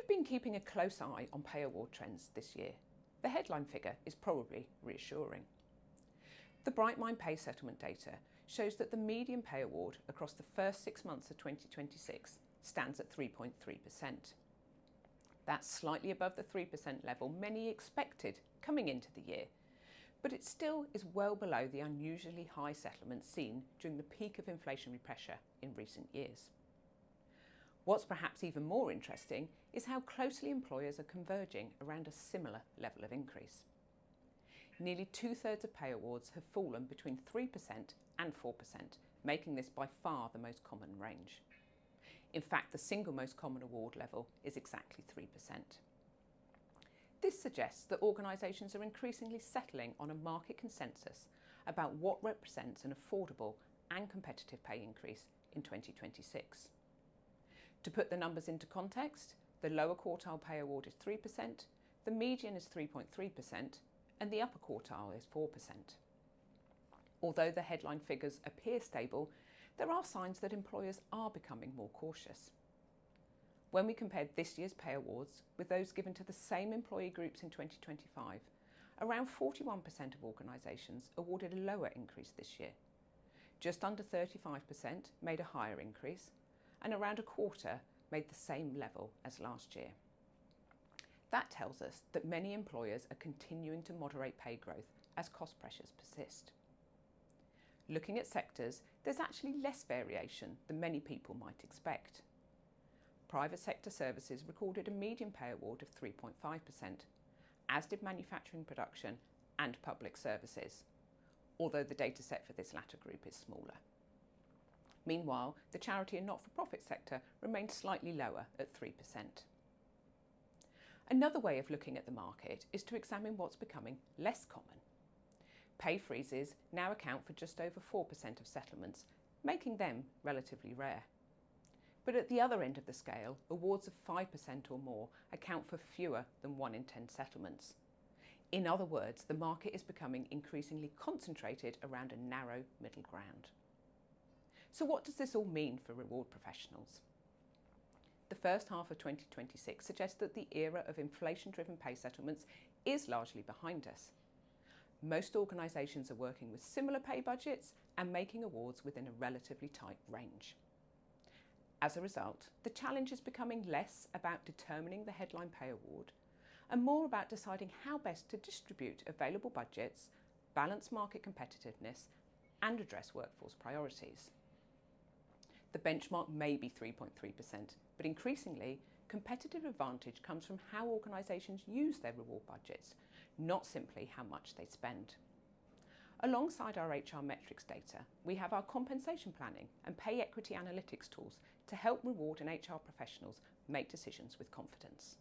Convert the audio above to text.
you've been keeping a close eye on pay award trends this year, the headline figure is probably reassuring. The Brightmine pay settlement data shows that the median pay award across the first 6 months of 2026 stands at 3.3%. That's slightly above the 3% level many expected coming into the year, but it still is well below the unusually high settlements seen during the peak of inflationary pressure in recent years. What's perhaps even more interesting is how closely employers are converging around a similar level of increase. Nearly 2/3 of pay awards have fallen between 3% and 4%, making this by far the most common range. In fact, the single most common award level is exactly 3%. This suggests that organisations are increasingly settling on a market consensus about what represents an affordable and competitive pay increase in 2026. To put the numbers into context, the lower quartile pay award is 3%, the median is 3.3%, and the upper quartile is 4%. Although the headline figures appear stable, there are signs that employers are becoming more cautious. When we compared this year's pay awards with those given to the same employee groups in 2025, around 41% of organisations awarded a lower increase this year. Just under 35% made a higher increase, and around a quarter made the same level as last year. That tells us that many employers are continuing to moderate pay growth as cost pressures persist. Looking at sectors, there's actually less variation than many people might expect. Private sector services recorded a median pay award of 3.5%, as did manufacturing production and public services, although the data set for this latter group is smaller. Meanwhile, the charity and not-for-profit sector remained slightly lower at 3%. Another way of looking at the market is to examine what's becoming less common. Pay freezes now account for just over 4% of settlements, making them relatively rare. But at the other end of the scale, awards of 5% or more account for fewer than 1 in 10 settlements. In other words, the market is becoming increasingly concentrated around a narrow middle ground. So what does this all mean for reward professionals? The first half of 2026 suggests that the era of inflation-driven pay settlements is largely behind us. Most organisations are working with similar pay budgets and making awards within a relatively tight range. As a result, the challenge is becoming less about determining the headline pay award and more about deciding how best to distribute available budgets, balance market competitiveness, and address workforce priorities. The benchmark may be 3.3%, but increasingly, competitive advantage comes from how organisations use their reward budgets, not simply how much they spend. Alongside our HR metrics data, we have our compensation planning and pay equity analytics tools to help reward and HR professionals make decisions with confidence.